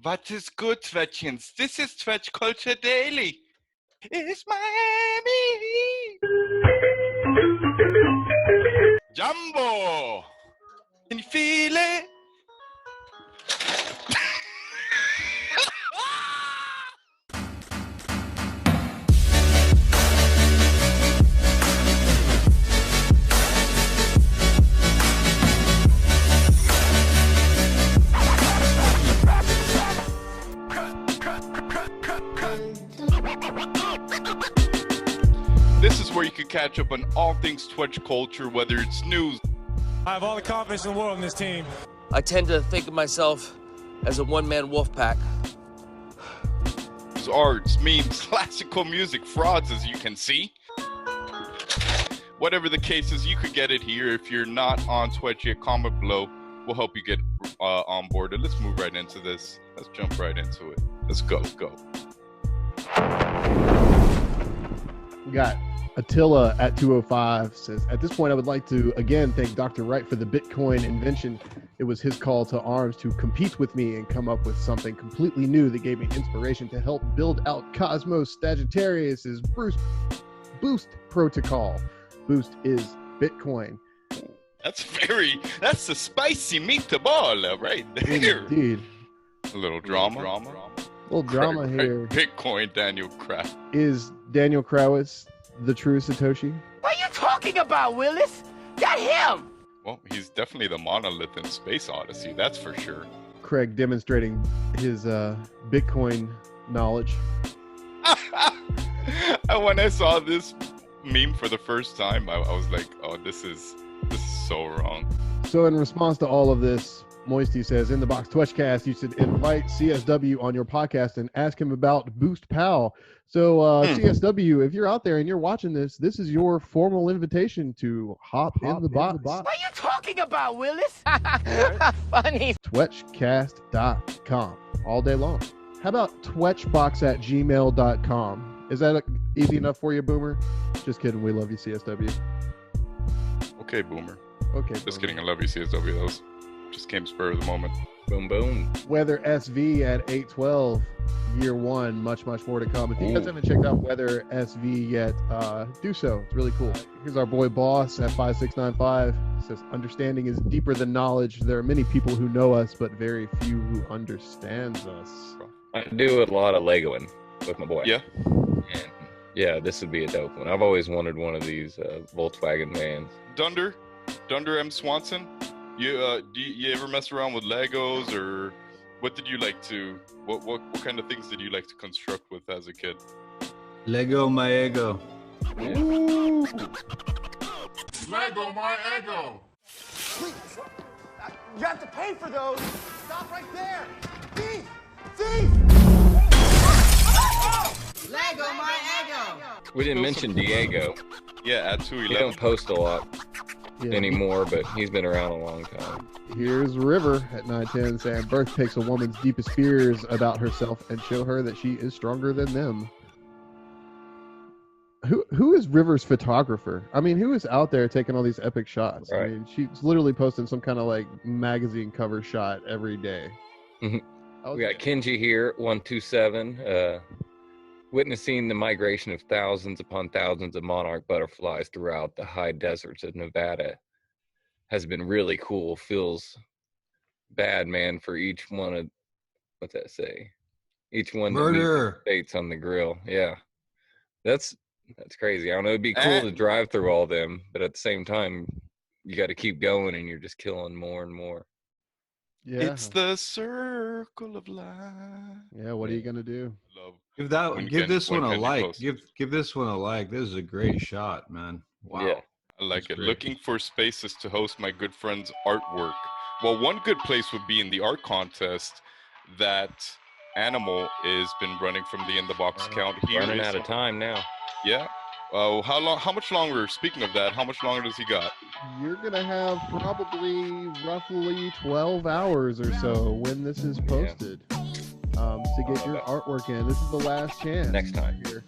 What is good, Twetchians? This is Twetch Culture Daily. It's Miami. Jumbo. Can you feel it? This is where you can catch up on all things Twitch culture, whether it's news. I have all the confidence in the world in this team. I tend to think of myself as a one-man wolf pack. Arts, memes, classical music, frauds, as you can see. Whatever the case is, you could get it here. If you're not on Twitch yet, comment below. We'll help you get on board. And let's move right into this. Let's jump right into it. Let's go. We got Attila at 205 says, at this point, I would like to again thank Dr. Wright for the Bitcoin invention. It was his call to arms to compete with me and come up with something completely new that gave me inspiration to help build out Cosmos Sagittarius's Boost protocol. Boost is Bitcoin. That's a spicy meatball right there. Indeed. A little drama. Little drama here. Bitcoin Daniel Kraft. Is Daniel Kraus the true Satoshi? What are you talking about, Willis? That him! Well, he's definitely the monolith in Space Odyssey, that's for sure. Craig demonstrating his Bitcoin knowledge. When I saw this meme for the first time, I was like, oh, this is so wrong. So in response to all of this, Moisty says, in the box Twetchcast, you should invite CSW on your podcast and ask him about Boost Pal. So CSW, if you're out there and you're watching this is your formal invitation to hop in the box. What are you talking about, Willis? Funny. Twetchcast.com all day long. How about twetchbox@gmail.com? Is that easy enough for you, Boomer? Just kidding. We love you, CSW. Okay, Boomer. Okay. Just kidding. I love you, CSW. That was just came spur of the moment. Boom, boom. Weather SV at 812, year one, much more to come. If you guys haven't checked out Weather SV yet, do so. It's really cool. Here's our boy Boss at 5695. Says, understanding is deeper than knowledge. There are many people who know us, but very few who understands us. I do a lot of Legoing with my boy. Yeah. And yeah, this would be a dope one. I've always wanted one of these Volkswagen vans. Dunder M. Swanson. Do you ever mess around with Legos, or what did you like to? What kind of things did you like to construct with as a kid? Lego my ego. Yeah. Lego my ego. Please, you have to pay for those. Stop right there. Thief! Lego my ego. We didn't mention Diego. Yeah, at He 211. don't post a lot Yeah. anymore, but he's been around a long time. Here's River at 910 saying, birth picks a woman's deepest fears about herself and show her that she is stronger than them. Who is River's photographer? I mean, who is out there taking all these epic shots? Right. I mean, she's literally posting some kind of like magazine cover shot every day. We got Kenji here, 127, witnessing the migration of thousands upon thousands of monarch butterflies throughout the high deserts of Nevada has been really cool. Feels bad, man, for each one of, what's that say? Each one that Murder. states on the grill. Yeah. That's crazy. I don't know. It'd be cool to drive through all them, but at the same time, you got to keep going and you're just killing more and more. Yeah. It's the circle of life. Yeah, what are you gonna do? Love. Give this one a like. Post. Give this one a like. This is a great shot, man. Wow. Yeah. I like That's it. great. Looking for spaces to host my good friend's artwork. Well, one good place would be in the art contest that Animal has been running from the InTheBox account. Running out of time now. Yeah. How much longer? Speaking of that, how much longer does he got? You're gonna have probably roughly 12 hours or so when this is posted to get your artwork in. This is the last chance. Next time. Here.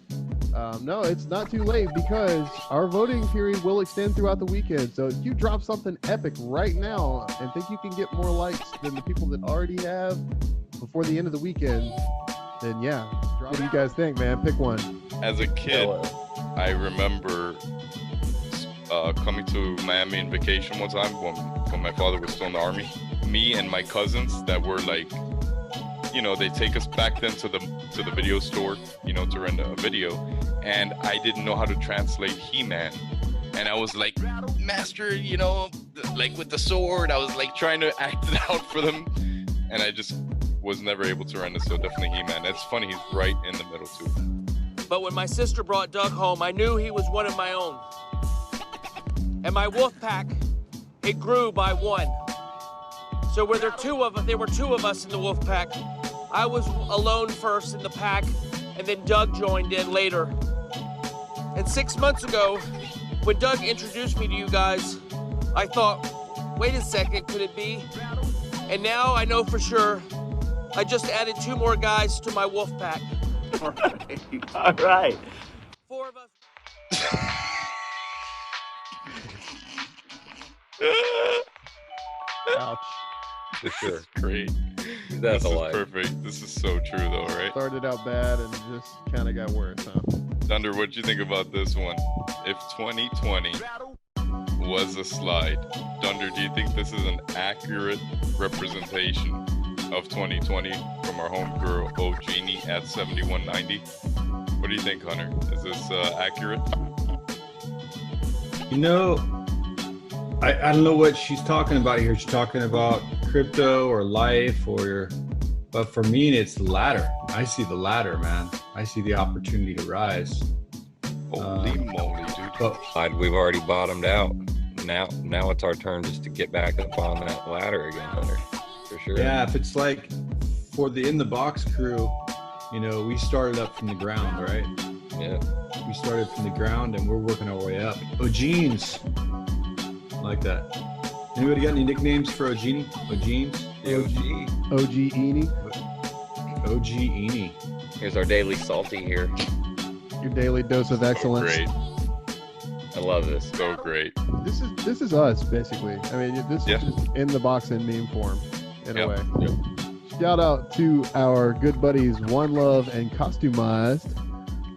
No, it's not too late because our voting period will extend throughout the weekend. So if you drop something epic right now and think you can get more likes than the people that already have, before the end of the weekend, then yeah. What do you guys think, man? Pick one. As a kid, I remember coming to Miami on vacation one time when my father was still in the army. Me and my cousins that were like, you know, they take us back then to the video store, you know, to rent a video, and I didn't know how to translate He-Man, and I was like, master, you know, like with the sword, I was like trying to act it out for them, and I just was never able to rent it. So definitely He-Man. It's funny, he's right in the middle too. But when my sister brought Doug home, I knew he was one of my own. And my wolf pack, it grew by one. So where there were two of us in the wolf pack. I was alone first in the pack, and then Doug joined in later. And 6 months ago, when Doug introduced me to you guys, I thought, wait a second, could it be? And now I know for sure, I just added 2 more guys to my wolf pack. All right. 4 of us. Ouch. This is great. That's this a is lie. perfect. This is so true, though, right? Started out bad and just kind of got worse, huh? Thunder, what'd you think about this one? If 2020 was a slide, Thunder, do you think this is an accurate representation of 2020 from our homegirl Ogenie at 7190? What do you think, Hunter? Is this accurate? You know, I don't know what she's talking about here. She's talking about crypto or life but for me, it's the latter. I see the latter, man. I see the opportunity to rise. Holy moly, dude. But we've already bottomed out. Now it's our turn just to get back up on that ladder again, Hunter. For sure. Yeah, if it's like for the InTheBox crew, you know, we started up from the ground, right? Yeah. We started from the ground and we're working our way up. Ogenes. Like that. Anybody got any nicknames for Ogenie? Ogenes? OG Eenie. OG Eenie. Here's our daily salty here. Your daily dose of excellence. Great. I love this. So great. This is us, basically. I mean, this Yeah. is just in the box in meme form, in a Yep. way. Yep. Shout out to our good buddies One Love and Costumized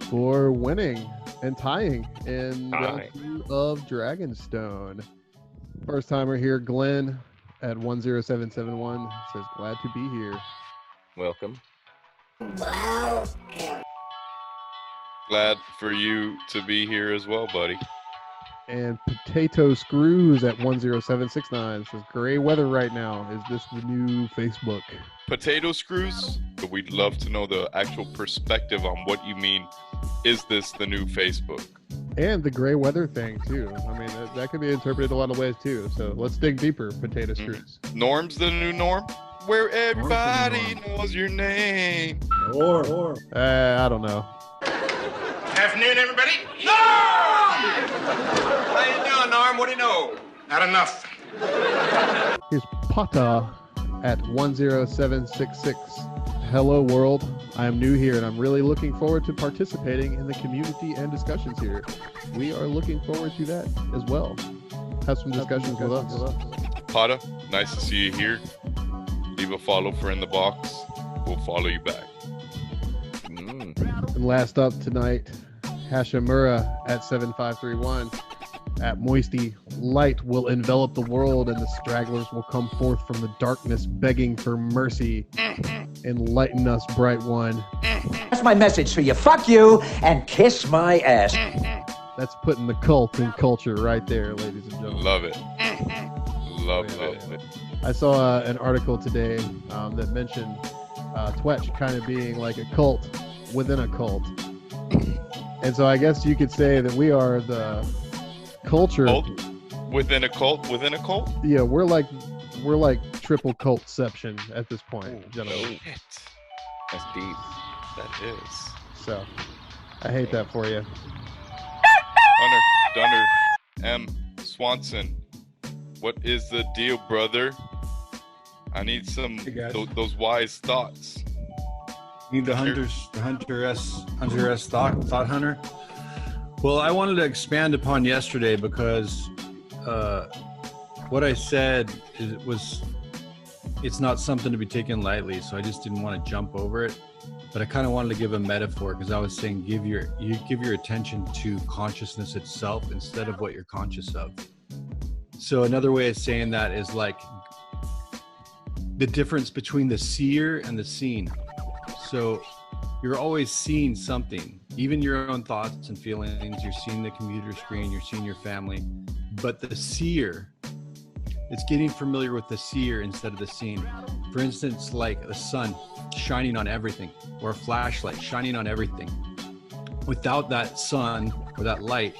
for winning and tying in round 2 of Dragonstone. First timer here, Glenn at 10771 says, glad to be here. Welcome. Glad for you to be here as well, buddy. And Potato Screws at 10769 says, gray weather right now. Is this the new Facebook? Potato screws? But we'd love to know the actual perspective on what you mean. Is this the new Facebook? And the gray weather thing, too. I mean, that could be interpreted a lot of ways, too. So let's dig deeper, Potato Screws. Norm's the new norm? Where everybody knows your name. Or. I don't know. Afternoon, everybody. Norm! How you doing, Norm? What do you know? Not enough. Here's Pata at 10766. Hello, world. I am new here, and I'm really looking forward to participating in the community and discussions here. We are looking forward to that as well. Have some discussions with us. Pata, nice to see you here. Leave a follow for In The Box. We'll follow you back. And last up tonight, Hashimura at 7531. At Moisty, light will envelop the world and the stragglers will come forth from the darkness begging for mercy. Enlighten us, bright one. That's my message for you. Fuck you and kiss my ass. That's putting the cult in culture right there, ladies and gentlemen. Love it. Love it. I saw an article today that mentioned Twetch kind of being like a cult within a cult. And so I guess you could say that we are the culture within a cult within a cult. Yeah, we're like triple cultception at this point, gentlemen. That's deep. That is. So I hate that for you. Dunner M Swanson, what is the deal, brother? I need some those wise thoughts. Need the Hunter S thought hunter. Well, I wanted to expand upon yesterday because what I said was it's not something to be taken lightly, so I just didn't want to jump over it. But I kind of wanted to give a metaphor, because I was saying give your attention to consciousness itself instead of what you're conscious of. So another way of saying that is like the difference between the seer and the seen. So you're always seeing something, even your own thoughts and feelings. You're seeing the computer screen, you're seeing your family. But the seer, it's getting familiar with the seer instead of the seen. For instance, like the sun shining on everything, or a flashlight shining on everything. Without that sun or that light,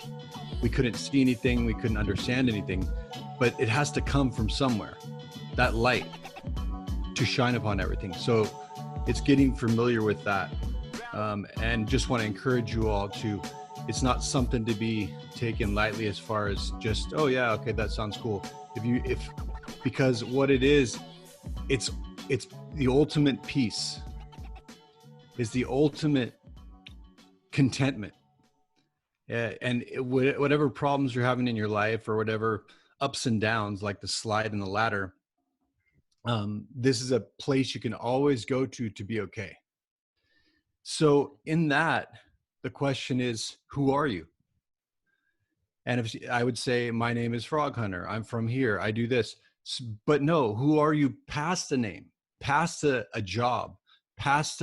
we couldn't see anything, we couldn't understand anything. But it has to come from somewhere, that light, to shine upon everything. So it's getting familiar with that. And just want to encourage you all to, it's not something to be taken lightly as far as just, oh yeah, okay, that sounds cool. Because what it is, it's the ultimate peace, is the ultimate contentment. And whatever problems you're having in your life, or whatever ups and downs, like the slide and the ladder, this is a place you can always go to be okay. So in that, the question is, who are you? And if I would say, my name is Frog Hunter, I'm from here, I do this. But no, who are you past the name, past a job, past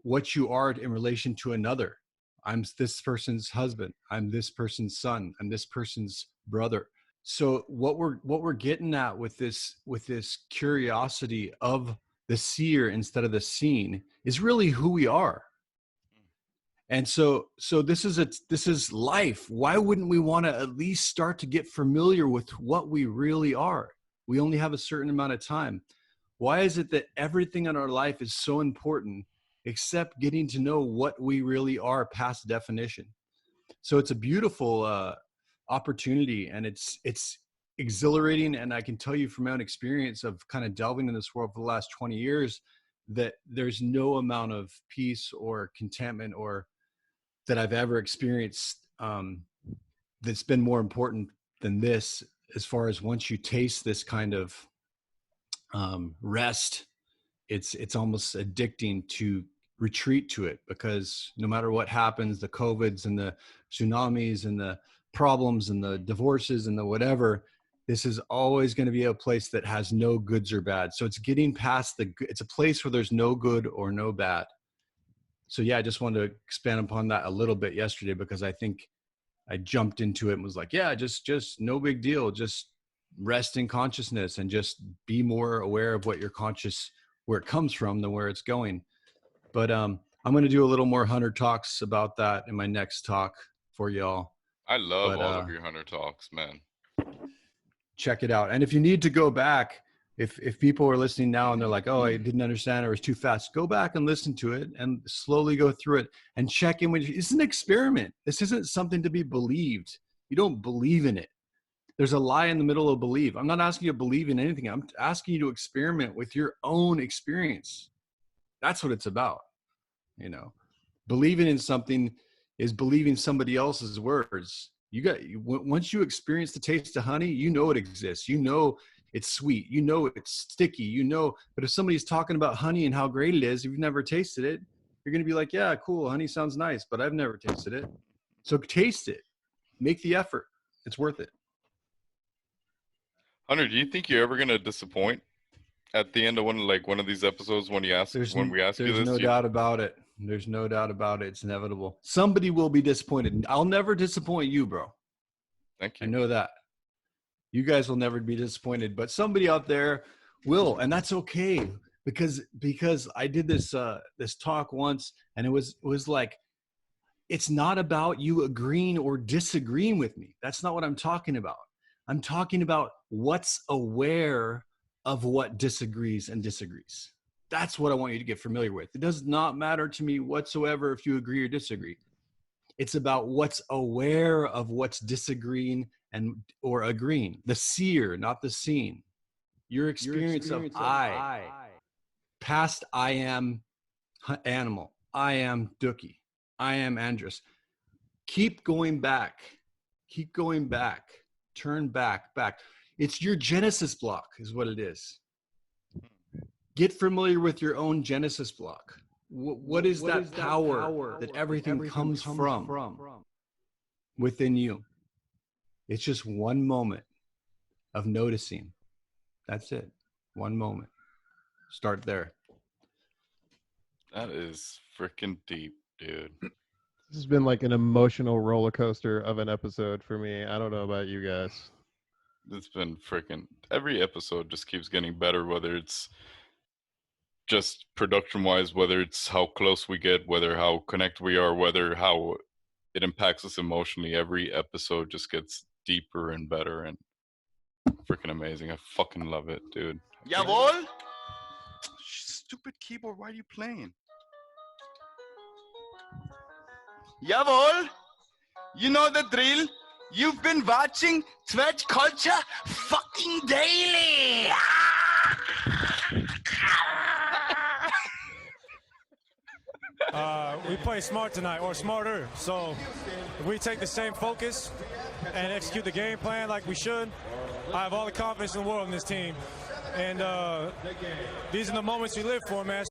what you are in relation to another? I'm this person's husband, I'm this person's son, I'm this person's brother. So what we're getting at with this curiosity of the seer instead of the seen is really who we are. And so this is life. Why wouldn't we want to at least start to get familiar with what we really are? We only have a certain amount of time. Why is it that everything in our life is so important except getting to know what we really are past definition? So it's a beautiful opportunity, and it's exhilarating. And I can tell you from my own experience of kind of delving in this world for the last 20 years that there's no amount of peace or contentment or that I've ever experienced that's been more important than this, as far as once you taste this kind of rest, it's almost addicting to retreat to it, because no matter what happens, the COVIDs and the tsunamis and the problems and the divorces and the whatever, this is always going to be a place that has no goods or bad. So it's getting past it's a place where there's no good or no bad. So yeah, I just wanted to expand upon that a little bit yesterday, because I think I jumped into it and was like, yeah, just no big deal. Just rest in consciousness and just be more aware of what you're conscious, where it comes from than where it's going. But I'm going to do a little more hunter talks about that in my next talk for y'all. I love all of your hunter talks, man. Check it out. And if you need to go back, if people are listening now and they're like, oh, I didn't understand, or it was too fast, go back and listen to it and slowly go through it and check in with you. It's an experiment. This isn't something to be believed. You don't believe in it. There's a lie in the middle of belief. I'm not asking you to believe in anything. I'm asking you to experiment with your own experience. That's what it's about. You know, believing in something is believing somebody else's words. Once you experience the taste of honey, you know it exists. You know it's sweet. You know it's sticky. You know, but if somebody's talking about honey and how great it is, if you've never tasted it, you're going to be like, yeah, cool. Honey sounds nice, but I've never tasted it. So taste it. Make the effort. It's worth it. Hunter, do you think you're ever going to disappoint at the end of one of these episodes when we ask you this? There's no doubt about it. There's no doubt about it. It's inevitable. Somebody will be disappointed. I'll never disappoint you, bro. Thank you. I know that. You guys will never be disappointed, but somebody out there will, and that's okay, because I did this talk once, and it was like, it's not about you agreeing or disagreeing with me. That's not what I'm talking about. I'm talking about what's aware of what disagrees and disagrees. That's what I want you to get familiar with. It does not matter to me whatsoever if you agree or disagree. It's about what's aware of what's disagreeing or agreeing. The seer, not the seen. Your experience of I. Past I am animal. I am Dookie. I am Andrus. Keep going back. Keep going back. Turn back. It's your Genesis block is what it is. Get familiar with your own Genesis block. What is that power that everything comes from within you? It's just one moment of noticing. That's it. One moment. Start there. That is freaking deep, dude. This has been like an emotional roller coaster of an episode for me. I don't know about you guys. It's been freaking, every episode just keeps getting better, whether it's just production wise, whether it's how close we get, whether how connected we are, whether how it impacts us emotionally. Every episode just gets deeper and better and freaking amazing. I fucking love it, dude. Jawohl! Stupid keyboard, why are you playing? Jawohl! You know the drill. You've been watching Twetch Culture fucking daily! We play smart tonight, or smarter. So if we take the same focus and execute the game plan like we should, I have all the confidence in the world in this team. And these are the moments we live for, man.